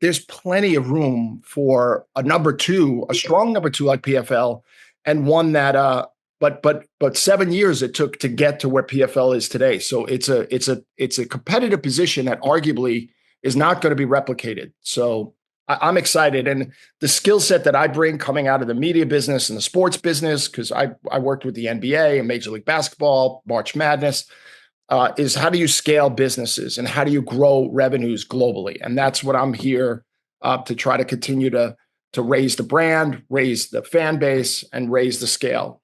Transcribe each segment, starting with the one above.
there's plenty of room for a number two, a strong number two like PFL, and one that but 7 years it took to get to where PFL is today. So it's a competitive position that arguably is not going to be replicated. So I'm excited, and the skill set that I bring coming out of the media business and the sports business, because I worked with the NBA and Major League Basketball, March Madness, is how do you scale businesses and how do you grow revenues globally? And that's what I'm here to try to continue to raise the brand, raise the fan base, and raise the scale.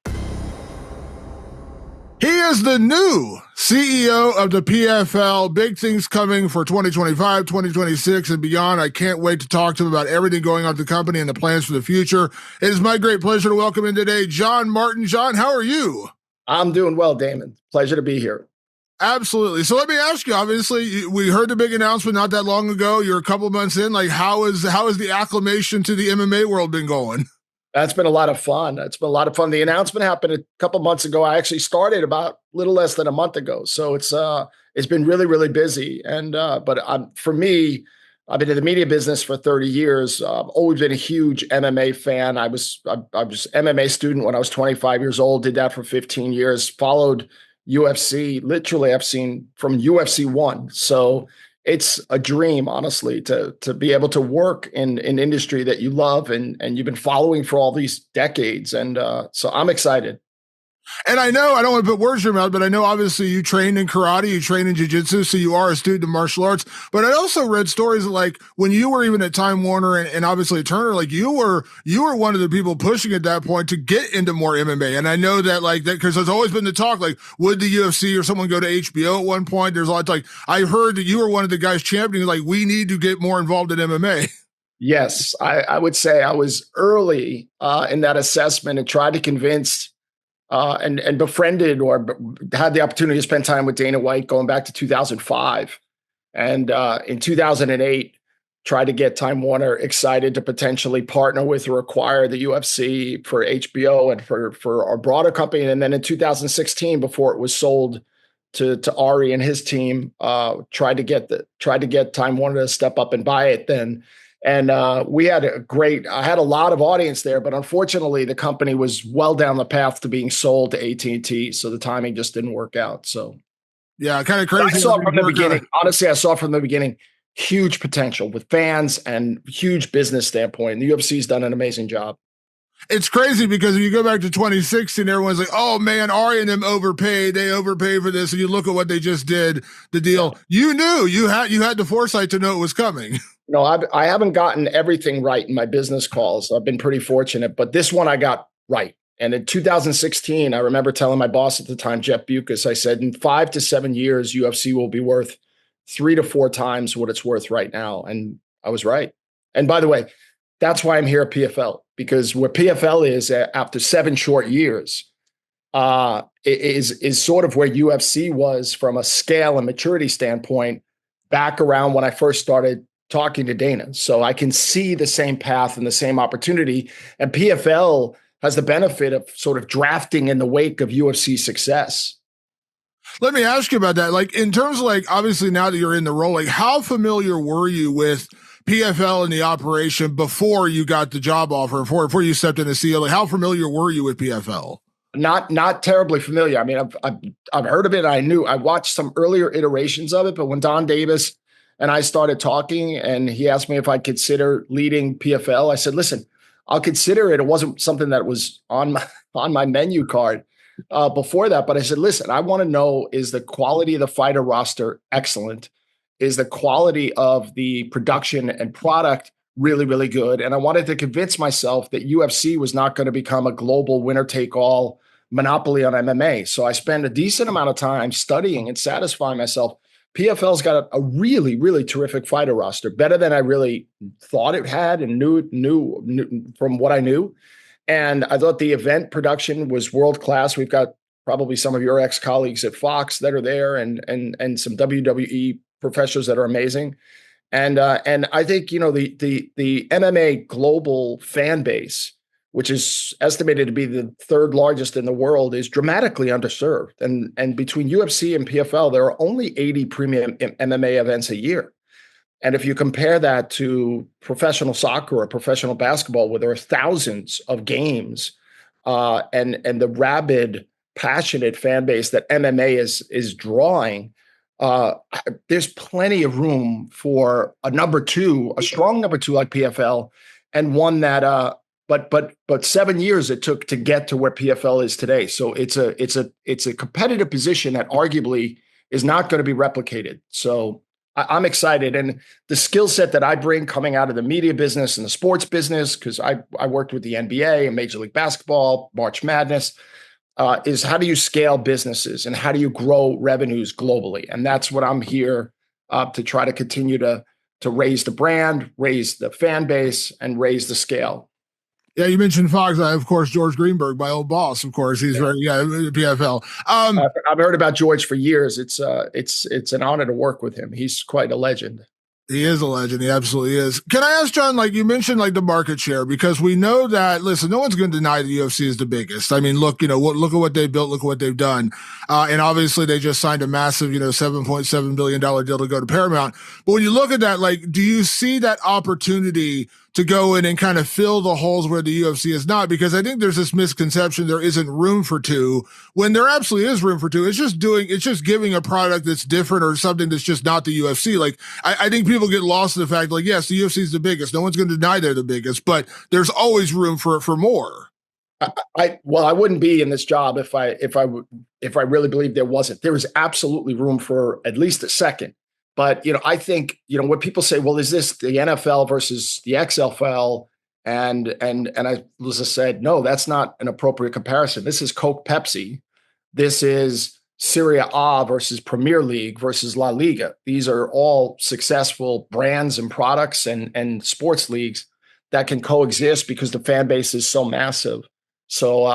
He is the new CEO of the PFL. Big things coming for 2025, 2026, and beyond. I can't wait to talk to him about everything going on at the company and the plans for the future. It is my great pleasure to welcome in today John Martin. John, how are you? I'm doing well, Damon. Pleasure to be here. Absolutely. So let me ask you, obviously, we heard the big announcement not that long ago. You're a couple months in. Like, how is the acclimation to the MMA world been going? That's been a lot of fun. It's been a lot of fun. The announcement happened a couple months ago. I actually started about a little less than a month ago. So it's been really, really busy. And for me, I've been in the media business for 30 years. I've always been a huge MMA fan. I was MMA student when I was 25 years old, did that for 15 years, followed UFC. Literally, I've seen from UFC 1. So it's a dream, honestly, to be able to work in an industry that you love and you've been following for all these decades. And so I'm excited. And I know, I don't want to put words in your mouth, but I know obviously you trained in karate, you trained in jiu-jitsu, so you are a student of martial arts. But I also read stories like when you were even at Time Warner and obviously at Turner, like you were one of the people pushing at that point to get into more MMA. And I know that because there's always been the talk, like, would the UFC or someone go to HBO at one point? There's a lot I heard that you were one of the guys championing, like, we need to get more involved in MMA. Yes, I would say I was early in that assessment and tried to convince and befriended or had the opportunity to spend time with Dana White going back to 2005. And in 2008, tried to get Time Warner excited to potentially partner with or acquire the UFC for HBO and for our broader company. And then in 2016, before it was sold to Ari and his team, tried to get Time Warner to step up and buy it then. And I had a lot of audience there, but unfortunately the company was well down the path to being sold to AT&T. So the timing just didn't work out. So yeah, kind of crazy. I saw from the beginning, honestly, huge potential with fans and huge business standpoint. The UFC's done an amazing job. It's crazy because if you go back to 2016, everyone's like, oh man, Ari and them overpaid. They overpaid for this. And you look at what they just did, the deal. You knew you had the foresight to know it was coming. No, I haven't gotten everything right in my business calls. I've been pretty fortunate, but this one I got right. And in 2016, I remember telling my boss at the time, Jeff Bucas, I said, in 5 to 7 years, UFC will be worth 3 to 4 times what it's worth right now. And I was right. And by the way, that's why I'm here at PFL, because where PFL is after 7 short years is sort of where UFC was from a scale and maturity standpoint back around when I first started talking to Dana. So I can see the same path and the same opportunity. And PFL has the benefit of sort of drafting in the wake of UFC success. Let me ask you about that. Like, in terms of, like, obviously now that you're in the role, like, how familiar were you with PFL and the operation before you got the job offer, before you stepped in as CEO? Like, how familiar were you with PFL? Not terribly familiar. I mean, I've heard of it. I watched some earlier iterations of it, but when Don Davis and I started talking and he asked me if I'd consider leading PFL, I said, listen, I'll consider it. It wasn't something that was on my menu card before that. But I said, listen, I want to know, is the quality of the fighter roster excellent? Is the quality of the production and product really, really good? And I wanted to convince myself that UFC was not going to become a global winner-take-all monopoly on MMA. So I spent a decent amount of time studying and satisfying myself. PFL's got a really, really terrific fighter roster, better than I really thought it had and knew from what I knew. And I thought the event production was world-class. We've got probably some of your ex-colleagues at Fox that are there and some WWE professionals that are amazing. And I think, the MMA global fan base, which is estimated to be the 3rd largest in the world, is dramatically underserved. And between UFC and PFL, there are only 80 premium MMA events a year. And if you compare that to professional soccer or professional basketball, where there are thousands of games, and the rabid, passionate fan base that MMA is drawing, uh, there's plenty of room for a number two, a strong number two like PFL, and one that. But 7 years it took to get to where PFL is today. So it's a competitive position that arguably is not going to be replicated. So I'm excited, and the skill set that I bring coming out of the media business and the sports business, because I worked with the NBA and Major League Baseball, March Madness, is how do you scale businesses and how do you grow revenues globally? And that's what I'm here to try to continue to raise the brand, raise the fan base, and raise the scale. Yeah, you mentioned Fox. Of course, George Greenberg, my old boss. Of course, he's very PFL. I've heard about George for years. It's an honor to work with him. He's quite a legend. He is a legend. He absolutely is. Can I ask John, like you mentioned, like the market share, because we know that, listen, no one's going to deny the UFC is the biggest. I mean, look, look at what they built, look at what they've done. And obviously they just signed a massive, $7.7 billion deal to go to Paramount. But when you look at that, like, do you see that opportunity to go in and kind of fill the holes where the UFC is not? Because I think there's this misconception there isn't room for two, when there absolutely is room for two. It's just giving a product that's different or something that's just not the UFC. Like, I think people get lost in the fact, like, yes, the UFC is the biggest. No one's going to deny they're the biggest, but there's always room for more. I wouldn't be in this job if I really believed there wasn't. There is absolutely room for at least a second. But, I think, when people say, well, is this the NFL versus the XFL? And I just said, no, that's not an appropriate comparison. This is Coke Pepsi. This is Serie A versus Premier League versus La Liga. These are all successful brands and products and sports leagues that can coexist because the fan base is so massive. So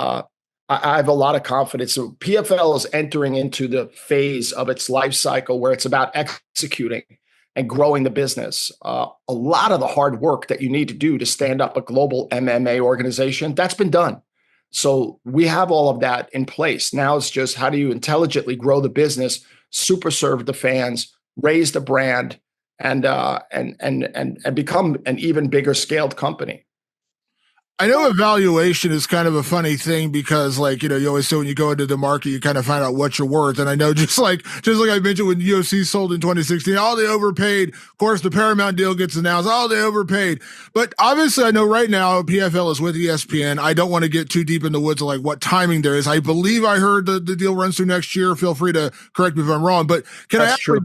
I have a lot of confidence. So PFL is entering into the phase of its life cycle where it's about executing and growing the business. A lot of the hard work that you need to do to stand up a global MMA organization, that's been done. So we have all of that in place. Now it's just how do you intelligently grow the business, super serve the fans, raise the brand, and become an even bigger scaled company. I know evaluation is kind of a funny thing because, like, you always say when you go into the market, you kind of find out what you're worth. And I know just like I mentioned when UFC sold in 2016, they overpaid. Of course, the Paramount deal gets announced. They overpaid. But obviously, I know right now PFL is with ESPN. I don't want to get too deep in the woods of like what timing there is. I believe I heard the deal runs through next year. Feel free to correct me if I'm wrong. But can I ask, do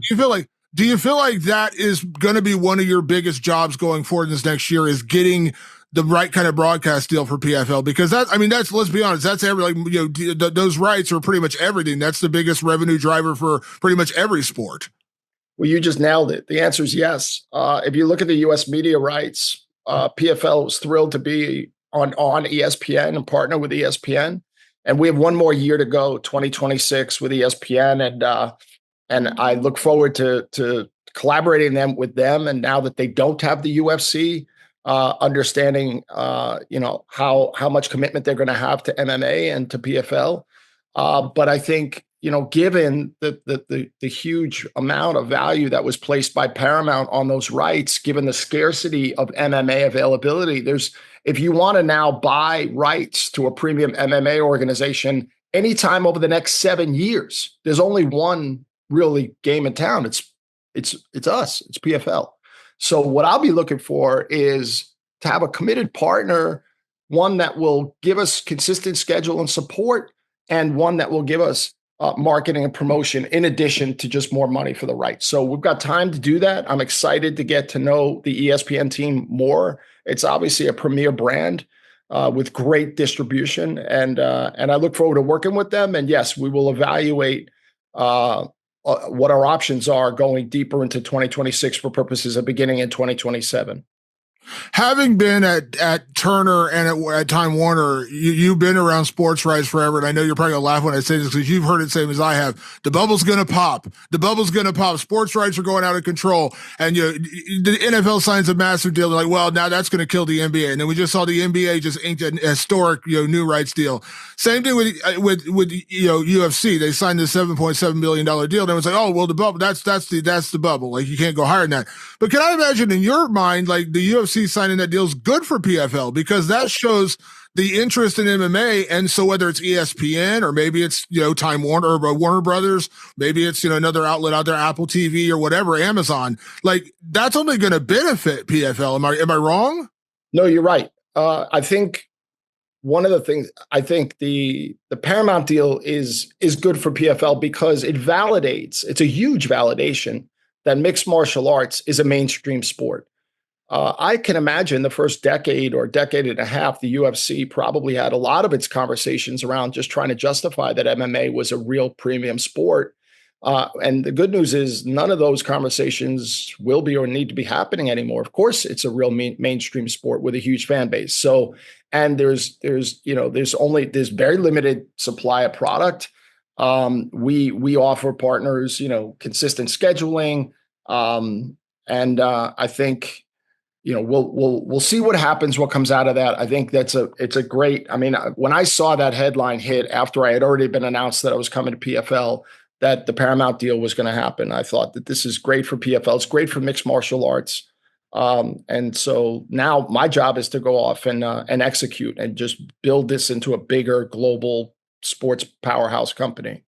you feel like that is going to be one of your biggest jobs going forward this next year, is getting the right kind of broadcast deal for PFL? Because that's, let's be honest, that's those rights are pretty much everything. That's the biggest revenue driver for pretty much every sport. Well, you just nailed it. The answer is yes. If you look at the U.S. media rights, PFL was thrilled to be on ESPN and partner with ESPN. And we have one more year to go, 2026 with ESPN. And I look forward to collaborating with them. And now that they don't have the UFC, understanding, how much commitment they're going to have to MMA and to PFL. But I think, given the huge amount of value that was placed by Paramount on those rights, given the scarcity of MMA availability, if you want to now buy rights to a premium MMA organization anytime over the next 7 years, there's only one really game in town. It's us. It's PFL. So what I'll be looking for is to have a committed partner, one that will give us consistent schedule and support, and one that will give us marketing and promotion in addition to just more money for the rights. So we've got time to do that. I'm excited to get to know the ESPN team more. It's obviously a premier brand with great distribution, and I look forward to working with them. And yes, we will evaluate what our options are going deeper into 2026 for purposes of beginning in 2027. Having been at Turner and at Time Warner, you've been around sports rights forever, and I know you're probably gonna laugh when I say this because you've heard it same as I have. The bubble's gonna pop. The bubble's gonna pop. Sports rights are going out of control, and the NFL signs a massive deal. They're like, well, now that's gonna kill the NBA, and then we just saw the NBA just inked a historic new rights deal. Same thing with UFC. They signed this $7.7 billion deal. And it was like, oh well, the bubble that's the bubble. Like you can't go higher than that. But can I imagine in your mind, like the UFC signing that deal is good for PFL because that shows the interest in MMA. And so whether it's ESPN or maybe it's, Time Warner or Warner Brothers, maybe it's, another outlet out there, Apple TV or whatever, Amazon, like that's only going to benefit PFL. Am I wrong? No, you're right. I think one of the things, I think the Paramount deal is good for PFL because it's a huge validation that mixed martial arts is a mainstream sport. I can imagine the first decade or decade and a half, the UFC probably had a lot of its conversations around just trying to justify that MMA was a real premium sport. And the good news is none of those conversations will be or need to be happening anymore. Of course, it's a real mainstream sport with a huge fan base. So, and there's very limited supply of product. We offer partners, consistent scheduling. And I think, we'll see what happens, what comes out of that. I think it's a great, when I saw that headline hit after I had already been announced that I was coming to PFL, that the Paramount deal was going to happen, I thought that this is great for PFL. It's great for mixed martial arts. And so now my job is to go off and execute and just build this into a bigger global sports powerhouse company.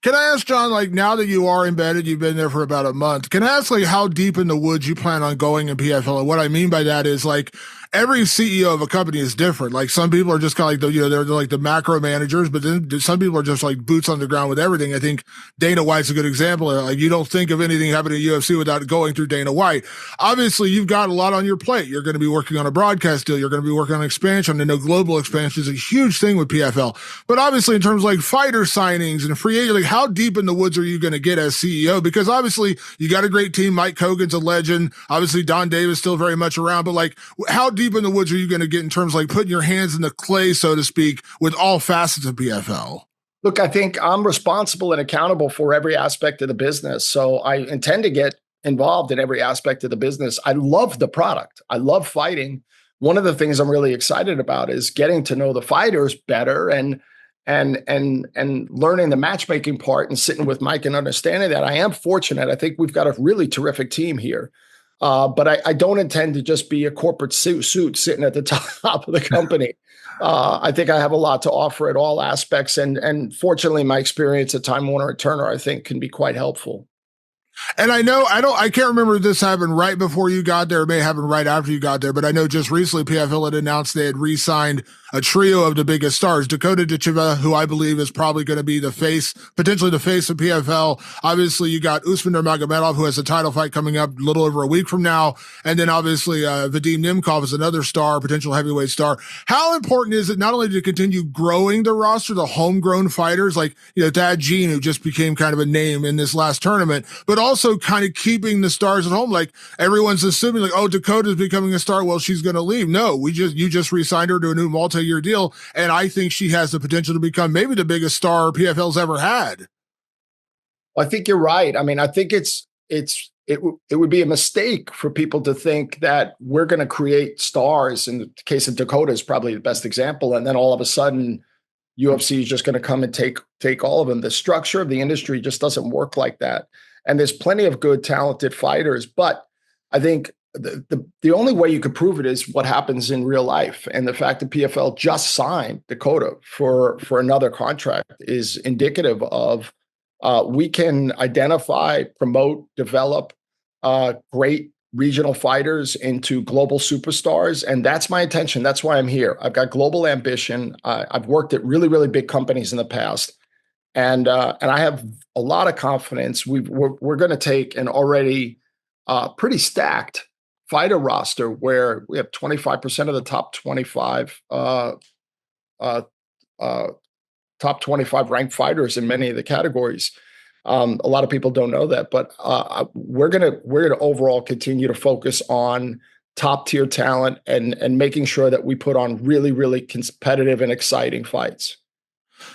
Can I ask, John, like now that you are embedded, you've been there for about a month, can I ask like how deep in the woods you plan on going in PFL? And what I mean by that is like every CEO of a company is different. Like some people are just kind of like they're like the macro managers, but then some people are just like boots on the ground with everything. I think Dana White's a good example. Like you don't think of anything happening at UFC without going through Dana White. Obviously, you've got a lot on your plate. You're going to be working on a broadcast deal. You're going to be working on expansion. I know global expansion is a huge thing with PFL. But obviously, in terms of like fighter signings and free agent, like how deep in the woods are you going to get as CEO? Because obviously, you got a great team. Mike Hogan's a legend. Obviously, Don Davis still very much around. But like, how deep in the woods are you going to get in terms of like putting your hands in the clay, so to speak, with all facets of PFL? Look, I think I'm responsible and accountable for every aspect of the business. So I intend to get involved in every aspect of the business. I love the product. I love fighting. One of the things I'm really excited about is getting to know the fighters better and learning the matchmaking part and sitting with Mike and understanding that. I am fortunate. I think we've got a really terrific team here. But I don't intend to just be a corporate suit sitting at the top of the company. I think I have a lot to offer at all aspects. And fortunately, my experience at Time Warner and Turner, I think, can be quite helpful. And I can't remember if this happened right before you got there. It may happen right after you got there, but I know just recently PFL had announced they had re-signed a trio of the biggest stars. Dakota Dicheva, who I believe is probably going to be potentially the face of PFL. Obviously, you got Usman Nurmagomedov, who has a title fight coming up a little over a week from now. And then obviously, Vadim Nemkov is another star, potential heavyweight star. How important is it not only to continue growing the roster, the homegrown fighters like, Thad Gene, who just became kind of a name in this last tournament, but also kind of keeping the stars at home? Like everyone's assuming like, oh, Dakota's becoming a star. Well, she's going to leave. No, you just re-signed her to a new multi-year deal. And I think she has the potential to become maybe the biggest star PFL's ever had. I think you're right. I think it would be a mistake for people to think that we're going to create stars. In the case of Dakota is probably the best example. And then all of a sudden UFC is just going to come and take all of them. The structure of the industry just doesn't work like that. And there's plenty of good, talented fighters, but I think the only way you could prove it is what happens in real life. And the fact that PFL just signed Dakota for another contract is indicative of we can identify, promote, develop great regional fighters into global superstars. And that's my intention. That's why I'm here. I've got global ambition. I've worked at really, really big companies in the past. And I have a lot of confidence. We're going to take an already pretty stacked fighter roster where we have 25% of the top 25 ranked fighters in many of the categories. A lot of people don't know that, but we're gonna overall continue to focus on top tier talent, and making sure that we put on really, really competitive and exciting fights.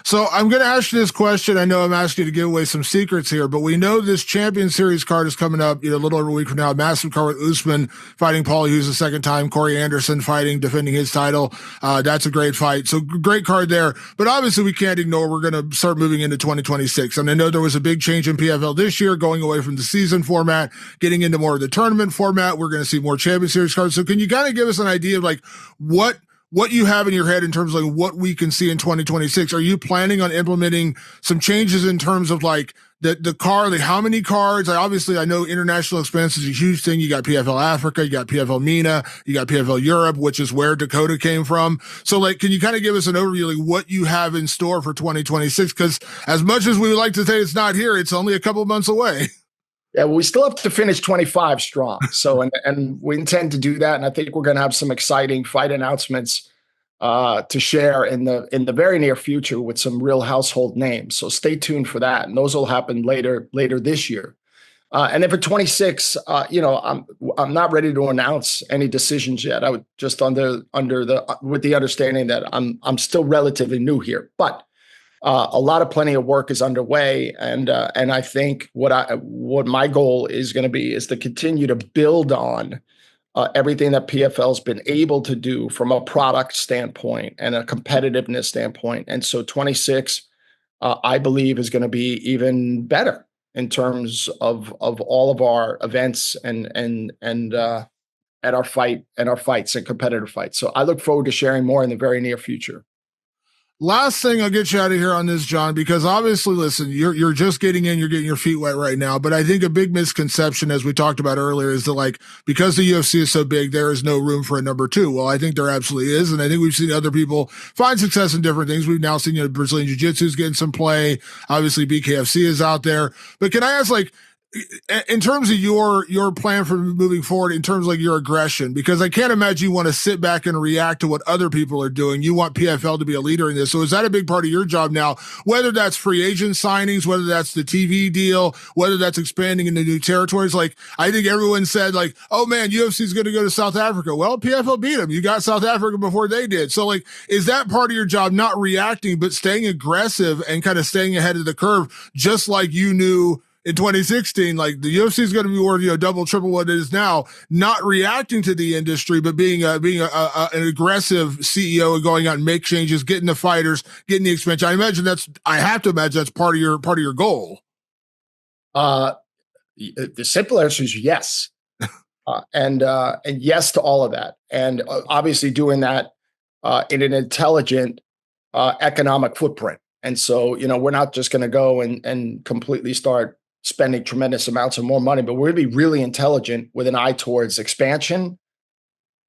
So I'm going to ask you this question. I know I'm asking you to give away some secrets here, but we know this Champion Series card is coming up, a little over a week from now. Massive card with Usman fighting Paul Hughes the second time, Corey Anderson defending his title. That's a great fight. So great card there. But obviously we can't ignore we're going to start moving into 2026. And I know there was a big change in PFL this year, going away from the season format, getting into more of the tournament format. We're going to see more Champion Series cards. So can you kind of give us an idea of like what you have in your head in terms of like what we can see in 2026? Are you planning on implementing some changes in terms of like the card, like how many cards? I know international expense is a huge thing. You got PFL Africa, you got PFL MENA, you got PFL Europe, which is where Dakota came from. So like, can you kind of give us an overview like what you have in store for 2026? Because as much as we would like to say it's not here, it's only a couple of months away. Yeah, well, we still have to finish 25 strong. So, and we intend to do that. And I think we're going to have some exciting fight announcements to share in the very near future with some real household names. So stay tuned for that. And those will happen later this year. And then for 26, I'm not ready to announce any decisions yet. I would just with the understanding that I'm still relatively new here, but plenty of work is underway, and I think what my goal is going to be is to continue to build on everything that PFL's been able to do from a product standpoint and a competitiveness standpoint. And so 26, I believe, is going to be even better in terms of all of our events and our fights and competitive fights. So I look forward to sharing more in the very near future. Last thing, I'll get you out of here on this, John, because obviously, listen, you're just getting in, you're getting your feet wet right now. But I think a big misconception, as we talked about earlier, is that like because the UFC is so big, there is no room for a number two. Well, I think there absolutely is, and I think we've seen other people find success in different things. We've now seen Brazilian Jiu-Jitsu is getting some play. Obviously, BKFC is out there. But can I ask, like, in terms of your plan for moving forward, in terms of like your aggression, because I can't imagine you want to sit back and react to what other people are doing. You want PFL to be a leader in this. So is that a big part of your job now, whether that's free agent signings, whether that's the TV deal, whether that's expanding into new territories? Like, I think everyone said like, oh man, UFC is going to go to South Africa. Well, PFL beat them. You got South Africa before they did. So like, is that part of your job, not reacting, but staying aggressive and kind of staying ahead of the curve, just like you knew in 2016, like the UFC is going to be worth, double, triple what it is now, not reacting to the industry, but being an aggressive CEO and going out and make changes, getting the fighters, getting the expansion. I have to imagine that's part of your goal. The simple answer is yes. And yes to all of that. And obviously doing that in an intelligent economic footprint. And so, we're not just going to go and completely start spending tremendous amounts of more money, but we're going to be really intelligent with an eye towards expansion,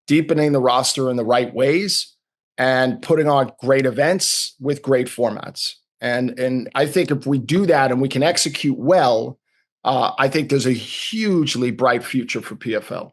deepening the roster in the right ways, and putting on great events with great formats. And I think if we do that and we can execute well, I think there's a hugely bright future for PFL.